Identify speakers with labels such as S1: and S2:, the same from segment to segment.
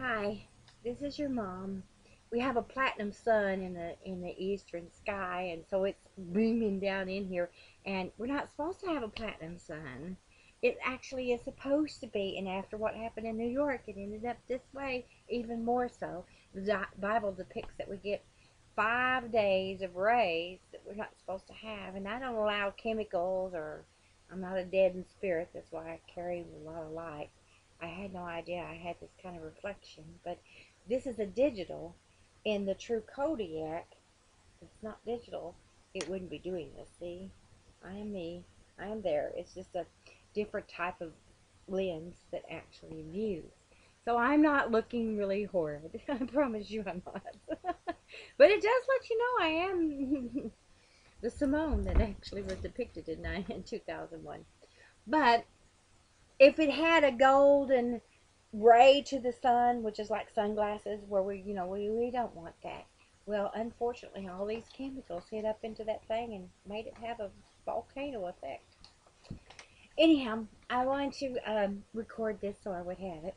S1: Hi, this is your mom. We have a platinum sun in the eastern sky, and so it's beaming down in here. And we're not supposed to have a platinum sun. It actually is supposed to be, and after what happened in New York, it ended up this way, even more so. The Bible depicts that we get 5 days of rays that we're not supposed to have, and I don't allow chemicals, or I'm not a deadened spirit. That's why I carry a lot of light. I had no idea I had this kind of reflection, but this is a digital. In the true Kodiak, if it's not digital, it wouldn't be doing this. See, I am me. I am there. It's just a different type of lens that actually views. So I'm not looking really horrid. I promise you I'm not. But it does let you know I am the Simone that actually was depicted in 2001. But if it had a golden ray to the sun, which is like sunglasses, where we don't want that. Well, unfortunately, all these chemicals hit up into that thing and made it have a volcano effect. Anyhow, I wanted to record this so I would have it.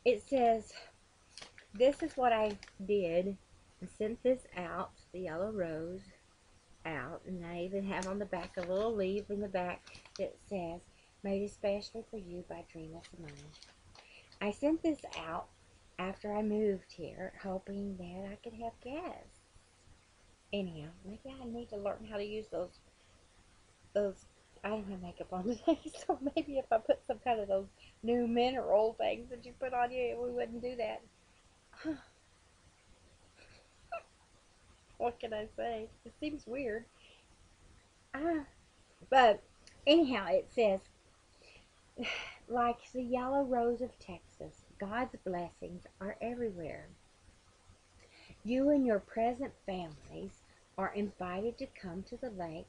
S1: It says, this is what I did. I sent this out, the yellow rose, out, and I even have on the back a little leaf in the back that says, made especially for you by Dreama Simone. I sent this out after I moved here, hoping that I could have guests. Anyhow, maybe I need to learn how to use those. I don't have makeup on today, so maybe if I put some kind of those new mineral things that you put on you, we wouldn't do that. What can I say? It seems weird. But anyhow, it says, like the yellow rose of Texas, God's blessings are everywhere. You and your present families are invited to come to the lake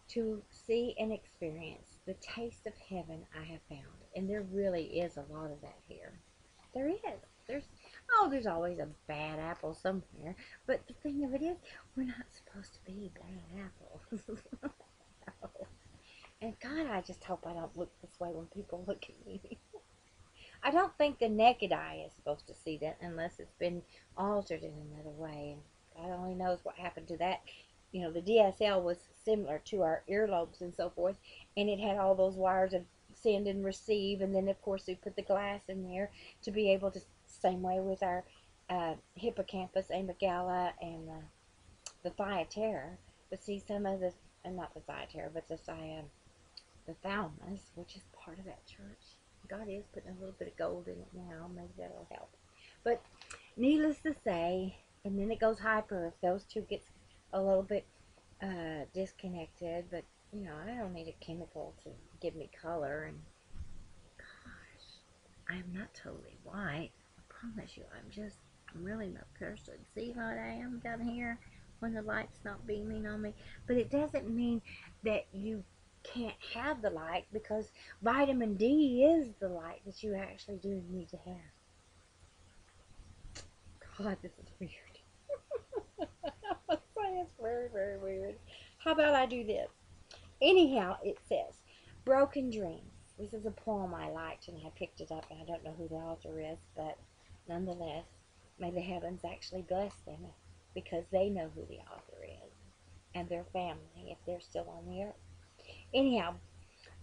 S1: to see and experience the taste of heaven I have found. And there really is a lot of that here. There is. There's always a bad apple somewhere. But the thing of it is, we're not supposed to be bad apples. No. And God, I just hope I don't look this way when people look at me. I don't think the naked eye is supposed to see that unless it's been altered in another way. And God only knows what happened to that. The DSL was similar to our earlobes and so forth, and it had all those wires of send and receive, and then of course we put the glass in there to be able to, same way with our hippocampus, amygdala, and the thyatera. But see, some of the, and not the thyatera, but the thalamus, which is part of that church. God is putting a little bit of gold in it now. Maybe that'll help. But needless to say, and then it goes hyper if those two gets a little bit disconnected. But I don't need a chemical to give me color. And gosh, I'm not totally white. I promise you, I'm really no person. See what I am down here when the light's not beaming on me. But it doesn't mean that you can't have the light, because vitamin D is the light that you actually do need to have. God, this is weird. It's very, very weird. How about I do this? Anyhow, it says, Broken Dreams. This is a poem I liked, and I picked it up, and I don't know who the author is, but nonetheless, may the heavens actually bless them, because they know who the author is, and their family, if they're still on the earth. Anyhow,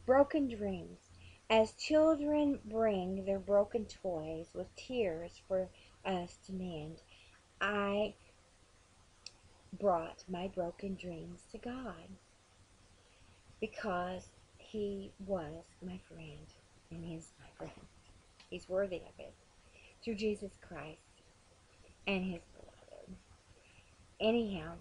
S1: Broken Dreams. As children bring their broken toys with tears for us to mend, I brought my broken dreams to God, because He was my friend and is my friend. He's worthy of it. Through Jesus Christ and His beloved. Anyhow,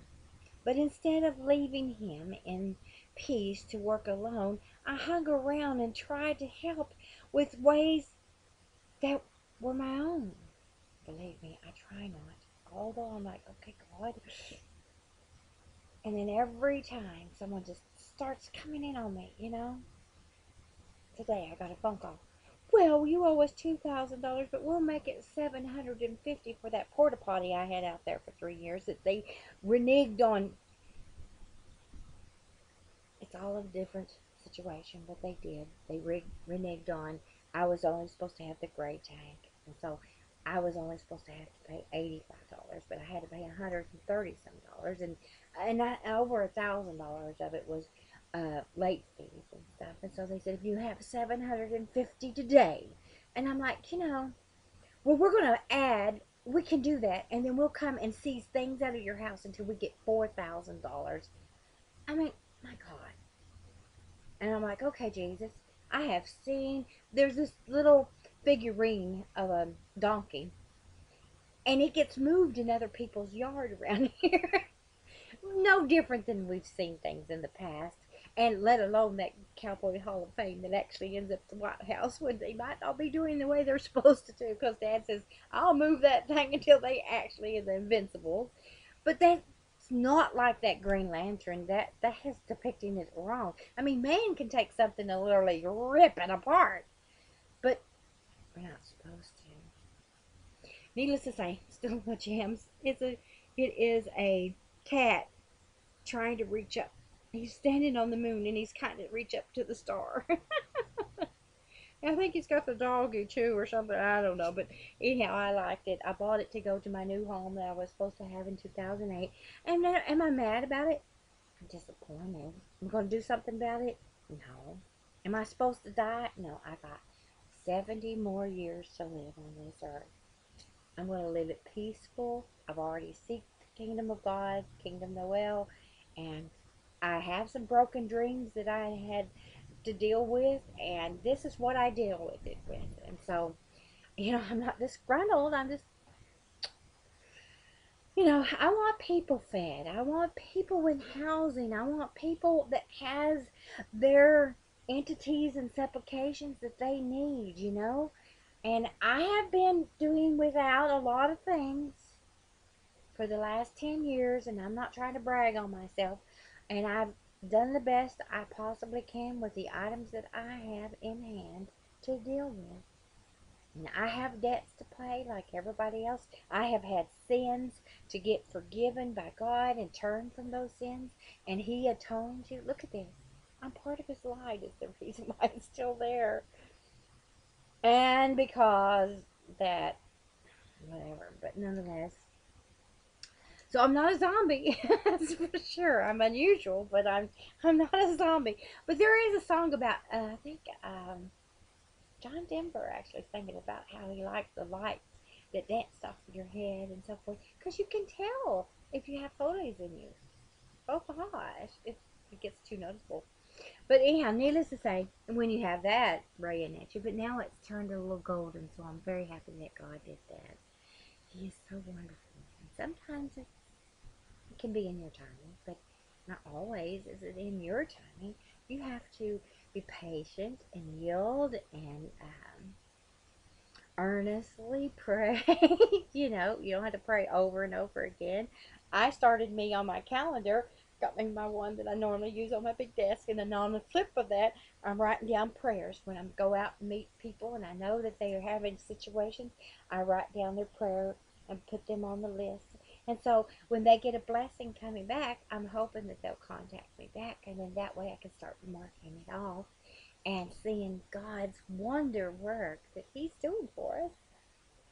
S1: but instead of leaving Him in peace to work alone, I hung around and tried to help with ways that were my own. Believe me, I try not. Although I'm like, okay, God. And then every time someone just starts coming in on me, Today I got a phone call. Well, you owe us $2,000, but we'll make it $750 for that porta potty I had out there for 3 years that they reneged on. It's all a different situation, but they did. They reneged on I was only supposed to have the gray tank, and so I was only supposed to have to pay $85, but I had to pay $130 some dollars, and over $1,000 of it was late fees and stuff. And so they said, if you have 750 today, and I'm like, well, we're gonna add. We can do that, and then we'll come and seize things out of your house until we get $4,000. I mean, my God. And I'm like, okay, Jesus, I have seen, there's this little figurine of a donkey, and it gets moved in other people's yard around here. No different than we've seen things in the past. And let alone that Cowboy Hall of Fame that actually ends up at the White House when they might not be doing the way they're supposed to do. Because Dad says, I'll move that thing until they actually are the Invincibles. But that's not like that Green Lantern. That is depicting it wrong. I mean, man can take something and literally rip it apart, but we're not supposed to. Needless to say, still my jams. It is a cat trying to reach up. He's standing on the moon and he's kind of reach up to the star. I think he's got the doggy too or something. I don't know. But anyhow, I liked it. I bought it to go to my new home that I was supposed to have in 2008. And am I mad about it? I'm disappointed. I'm going to do something about it? No. Am I supposed to die? No. I got 70 more years to live on this earth. I'm going to live it peaceful. I've already seeked the kingdom of God, kingdom Noel, and I have some broken dreams that I had to deal with, and this is what I deal with it with. And so, I'm not disgruntled. I'm just, I want people fed. I want people with housing. I want people that has their entities and supplications that they need, And I have been doing without a lot of things for the last 10 years, and I'm not trying to brag on myself. And I've done the best I possibly can with the items that I have in hand to deal with. And I have debts to pay like everybody else. I have had sins to get forgiven by God and turn from those sins. And He atoned you. Look at this. I'm part of His light is the reason why it's still there. And because that, whatever, but nonetheless. So I'm not a zombie, that's for sure. I'm unusual, but I'm not a zombie. But there is a song about, I think John Denver actually singing about how he likes the lights that dance off of your head and so forth. Because you can tell if you have photos in you. Oh gosh, it gets too noticeable. But anyhow, needless to say, when you have that raying at you, but now it's turned a little golden, so I'm very happy that God did that. He is so wonderful. And sometimes it can be in your timing, but not always is it in your timing. You have to be patient and yield and earnestly pray. You don't have to pray over and over again. I started me on my calendar, got me my one that I normally use on my big desk, and then on the flip of that, I'm writing down prayers. When I go out and meet people and I know that they are having situations, I write down their prayer and put them on the list. And so when they get a blessing coming back, I'm hoping that they'll contact me back, and then that way I can start marking it off and seeing God's wonder work that He's doing for us.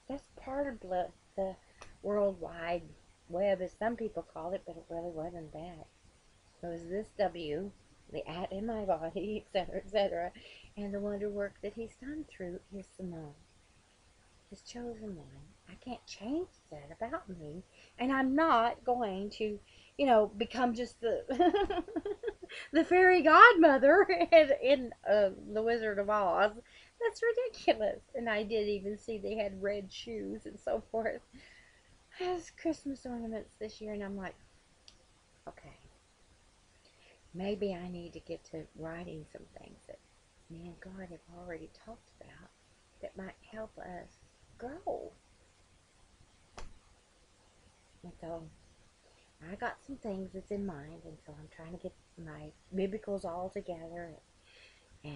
S1: That's part of the worldwide web, as some people call it, but it really wasn't that. It was this W, the at in my body, etc., and the wonder work that He's done through His Simone, His chosen one. I can't change that about me, and I'm not going to, become just the the fairy godmother in The Wizard of Oz. That's ridiculous. And I did even see they had red shoes and so forth as Christmas ornaments this year, and I'm like, okay, maybe I need to get to writing some things that me and God have already talked about that might help us grow. And so I got some things that's in mind, and so I'm trying to get my biblicals all together, and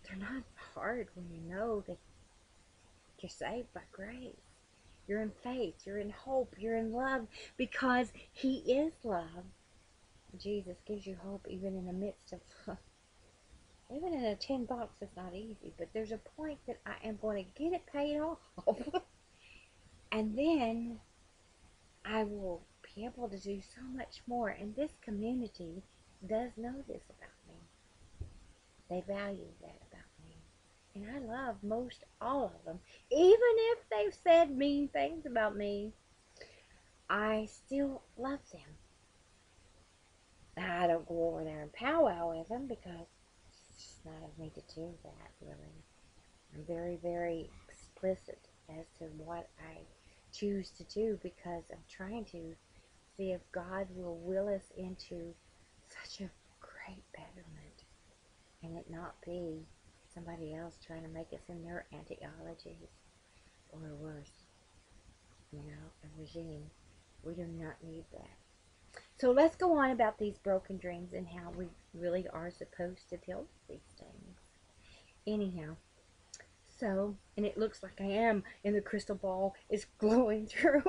S1: they're not hard when you know that you're saved by grace. You're in faith, you're in hope, you're in love, because He is love. Jesus gives you hope even in the midst of Living in a tin box is not easy, but there's a point that I am going to get it paid off. And then I will be able to do so much more. And this community does know this about me. They value that about me. And I love most all of them. Even if they've said mean things about me, I still love them. I don't go over there and powwow with them because it's just not of me to do that, really. I'm very, very explicit as to what I choose to do because I'm trying to see if God will will us into such a great betterment and it not be somebody else trying to make us in their ideologies or worse, a regime. We do not need that. So let's go on about these broken dreams and how we really are supposed to deal with these things. Anyhow, so, and it looks like I am, and the crystal ball is glowing through.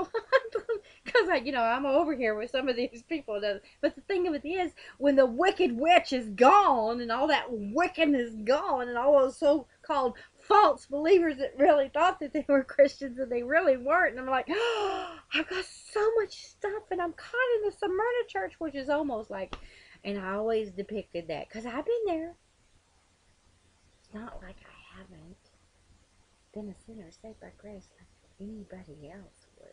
S1: Because, I'm over here with some of these people. But the thing of it is, when the wicked witch is gone, and all that wickedness gone, and all those so-called false believers that really thought that they were Christians and they really weren't, and I'm like, oh, I've got so much stuff, and I'm caught in the Smyrna church, which is almost like, and I always depicted that, because I've been there. It's not like I haven't been a sinner saved by grace like anybody else would.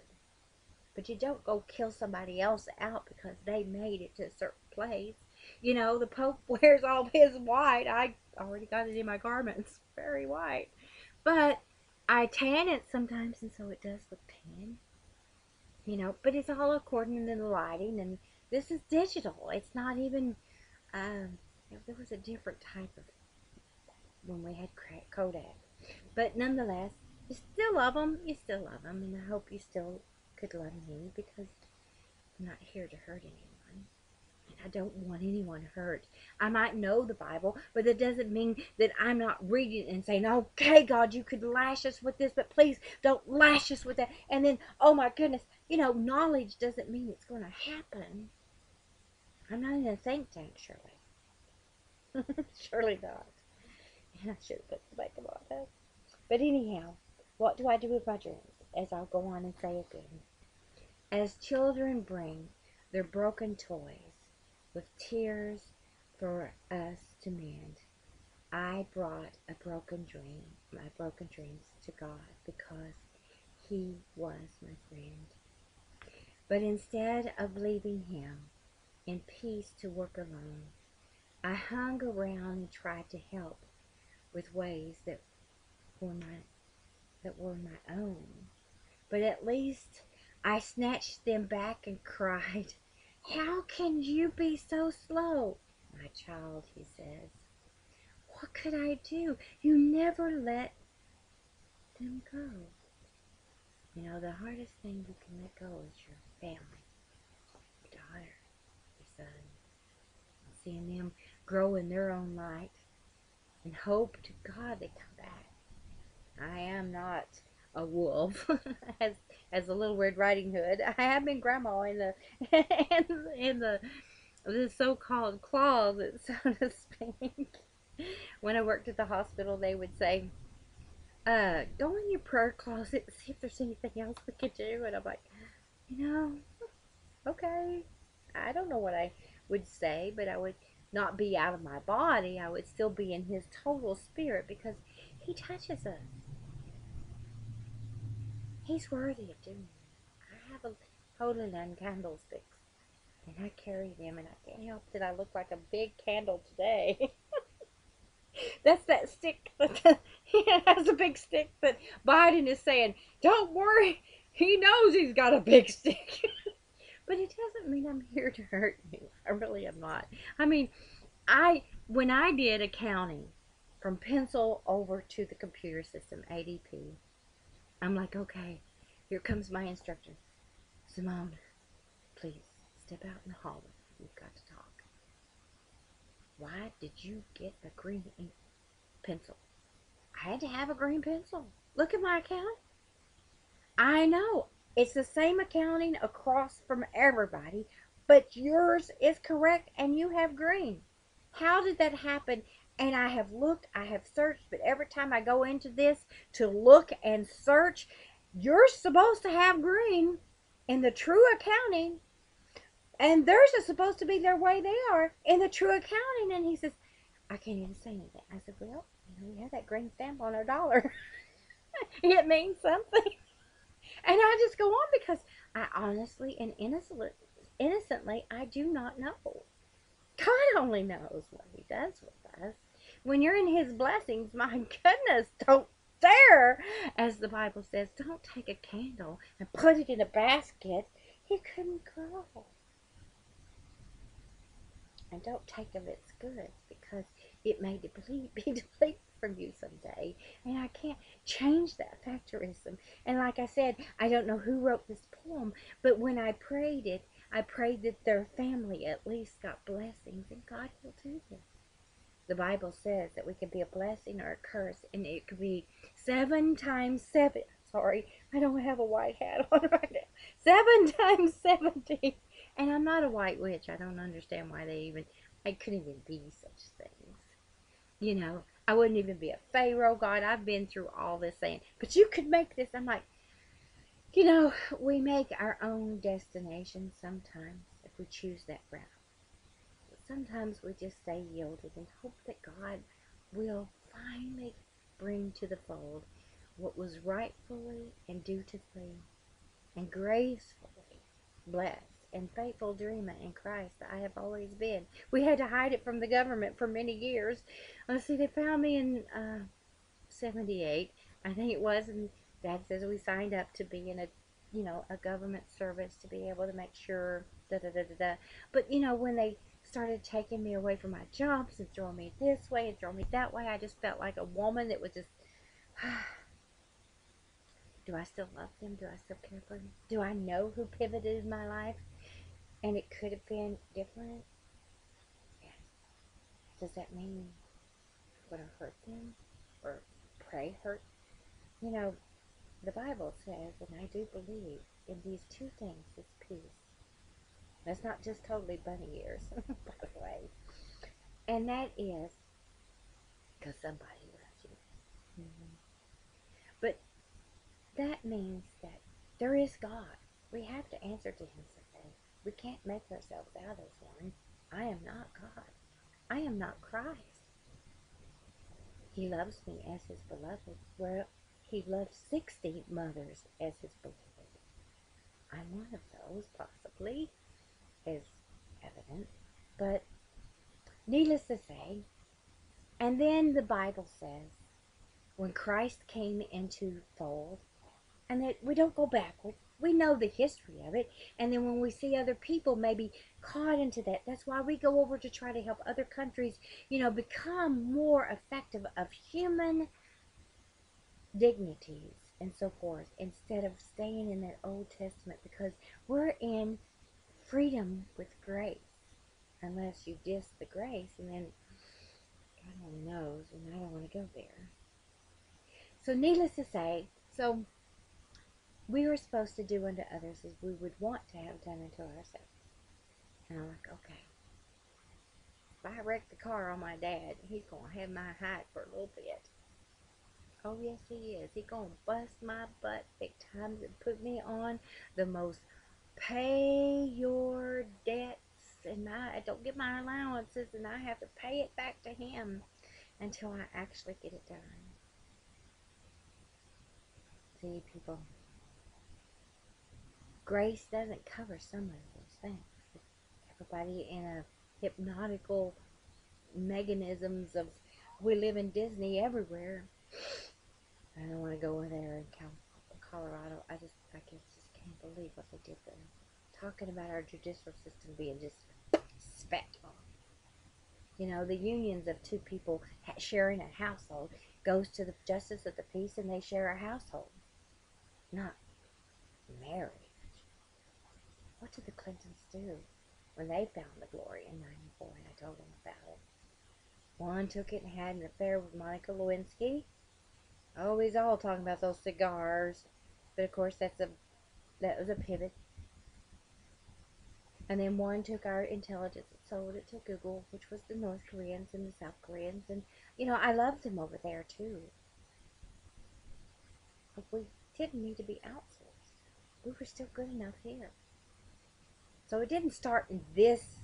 S1: But you don't go kill somebody else out because they made it to a certain place. The Pope wears all his white. I already got it in my garments. Very white. But I tan it sometimes, and so it does look tan. But it's all according to the lighting, and this is digital. It's not even, there was a different type of, when we had Kodak. But nonetheless, you still love them. You still love them. And I hope you still could love me because I'm not here to hurt anyone. And I don't want anyone hurt. I might know the Bible, but that doesn't mean that I'm not reading and saying, okay, God, you could lash us with this, but please don't lash us with that. And then, oh my goodness, knowledge doesn't mean it's going to happen. I'm not in a think tank, Shirley. Surely not. And I should have put the makeup on that. But anyhow, what do I do with my dreams? As I'll go on and say again. As children bring their broken toys with tears for us to mend, I brought my broken dreams to God because He was my friend. But instead of leaving Him in peace to work alone, I hung around and tried to help with ways that were my own. But at least I snatched them back and cried, "How can you be so slow, my child?" He says. "What could I do? You never let them go." The hardest thing you can let go is your family, your daughter, your son. Seeing them grow in their own light and hope to God they come back. I am not a wolf, as a Little Red Riding Hood. I have been grandma in the in the so-called closet, so to speak. When I worked at the hospital, they would say, "Go in your prayer closet and see if there's anything else we could do." And I'm like, okay. I don't know what I would say, but I would not be out of my body. I would still be in His total spirit because He touches us. He's worthy of doing it. I have a holy land candlesticks, and I carry them, and I can't help that I look like a big candle today. That's that stick. He has a big stick that Biden is saying, "Don't worry, he knows he's got a big stick." But it doesn't mean I'm here to hurt you. I really am not. I mean, when I did accounting from pencil over to the computer system, ADP, I'm like, okay, here comes my instructor. "Simone, please step out in the hallway. We've got to talk. Why did you get a green ink pencil?" I had to have a green pencil. Look at my account. I know. It's the same accounting across from everybody, but yours is correct and you have green. How did that happen? And I have looked, I have searched, but every time I go into this to look and search, you're supposed to have green in the true accounting, and theirs is supposed to be their way they are in the true accounting. And he says, I can't even say anything. I said, well, we have that green stamp on our dollar. It means something. And I just go on because I honestly and innocently, I do not know. God only knows what he does with us. When you're in his blessings, my goodness, don't dare, as the Bible says, don't take a candle and put it in a basket. It couldn't grow. And don't take of its goods, because it may be depleted from you someday. And I can't change that factorism. And like I said, I don't know who wrote this poem, but when I prayed it, I prayed that their family at least got blessings, and God will do this. The Bible says that we can be a blessing or a curse, and it could be 7 times 7. Sorry, I don't have a white hat on right now. 7 times 70. And I'm not a white witch. I don't understand why I couldn't even be such things. You know, I wouldn't even be a Pharaoh. God, I've been through all this saying, but you could make this. I'm like, we make our own destination sometimes if we choose that route. Sometimes we just stay yielded and hope that God will finally bring to the fold what was rightfully and dutifully and gracefully blessed and faithful dreamer in Christ that I have always been. We had to hide it from the government for many years. Let's see, they found me in 78, I think it was, and Dad says we signed up to be in a government service to be able to make sure da da da da da. But when they started taking me away from my jobs and throwing me this way and throwing me that way, I just felt like a woman that was just do I still love them? Do I still care for them? Do I know who pivoted in my life? And it could have been different. Yes. Does that mean I'm going to hurt them or pray hurt? The Bible says, and I do believe in these 2 things, is peace. That's not just totally bunny ears, by the way. And that is because somebody loves you. Mm-hmm. But that means that there is God. We have to answer to him someday. We can't make ourselves out as one. I am not God. I am not Christ. He loves me as his beloved. Well, he loves 60 mothers as his beloved. I'm one of those, possibly, is evident. But needless to say, and then the Bible says, when Christ came into fold, and that we don't go backwards. We know the history of it. And then when we see other people maybe caught into that, that's why we go over to try to help other countries, become more effective of human dignities and so forth, instead of staying in that Old Testament, because we're in freedom with grace. Unless you diss the grace, and then God only knows, and I don't want to go there. So needless to say, we were supposed to do unto others as we would want to have done unto ourselves. And I'm like, okay, if I wreck the car on my dad, he's going to have my hide for a little bit. Oh, yes, he is. He's going to bust my butt big times and put me on the most pay your debts, and I don't get my allowances, and I have to pay it back to him until I actually get it done. See, people, grace doesn't cover some of those things. Everybody in a hypnotical mechanisms of, we live in Disney everywhere. I don't want to go in there in Colorado. I just can't believe what they did there. Talking about our judicial system being just spat on. The unions of 2 people sharing a household goes to the justice of the peace, and they share a household, not marriage. What did the Clintons do when they found the glory in '94? And I told them about it. One took it and had an affair with Monica Lewinsky. Oh, he's all talking about those cigars, but of course that was a pivot. And then one took our intelligence and sold it to Google, which was the North Koreans and the South Koreans. And, I loved them over there too. But we didn't need to be outsourced. We were still good enough here. So it didn't start in this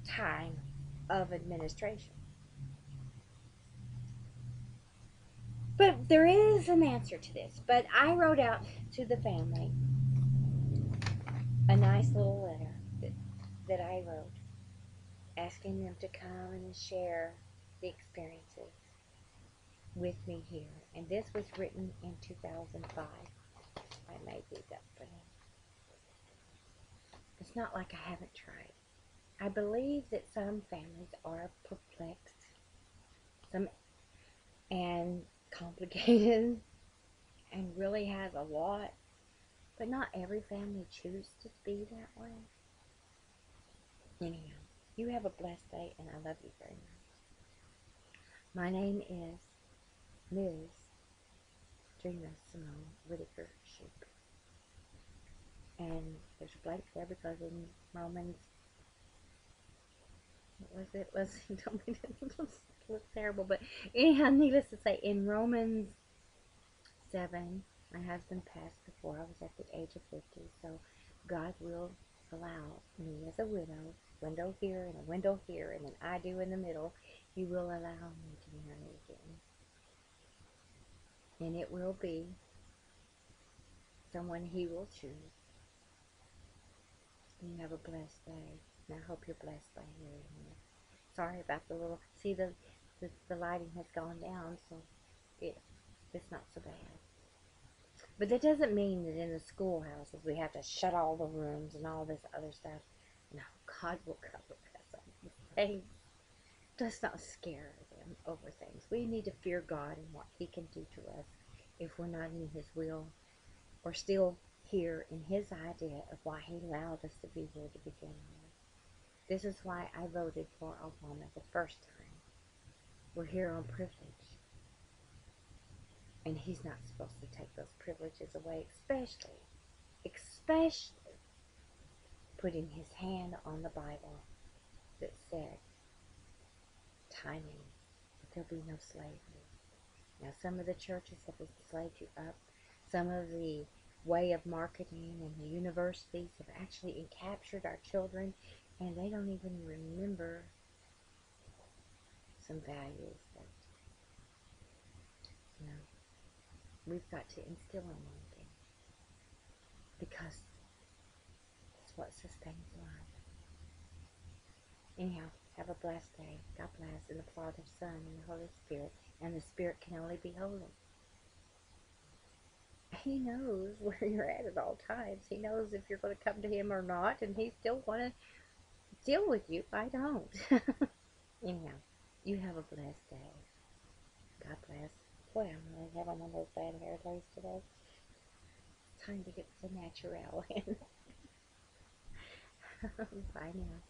S1: time of administration. But there is an answer to this. But I wrote out to the family a nice little letter that I wrote, asking them to come and share the experiences with me here. And this was written in 2005. I made these up for them. It's not like I haven't tried. I believe that some families are perplexed, some and complicated, and really has a lot, but not every family chooses to be that way. Anyhow, you have a blessed day, and I love you very much. My name is BYDreama Simone WHittaker-Shupe. And there's a blank there because in Romans, what was it? Don't make it look terrible, but anyhow, needless to say, in Romans 7, my husband passed before I was at the age of 50, so God will allow me as a window here and a window here, and then I do in the middle. He will allow me to marry again. And it will be someone he will choose. And you have a blessed day, and I hope you're blessed by hearing this. Sorry about the little, see the lighting has gone down, so it's not so bad. But that doesn't mean that in the schoolhouses we have to shut all the rooms and all this other stuff. No, God will cover us on these things. Let's not scare them over things. We need to fear God and what He can do to us if we're not in His will, or still here in His idea of why He allowed us to be here to begin with. This is why I voted for Obama the first time. We're here on privilege. And He's not supposed to take those privileges away, especially putting His hand on the Bible that said, timing, that there'll be no slavery. Now, some of the churches have enslaved you up. Some of the way of marketing and the universities have actually captured our children, and they don't even remember some values that, we've got to instill in them again, because it's what sustains life. Anyhow, have a blessed day. God bless, in the Father, Son, and the Holy Spirit. And the Spirit can only be holy. He knows where you're at all times. He knows if you're going to come to Him or not, and He still want to deal with you. I don't. Anyhow, you have a blessed day. God bless. Boy, I'm really having one of those bad hair days today. It's time to get the natural in. Bye now.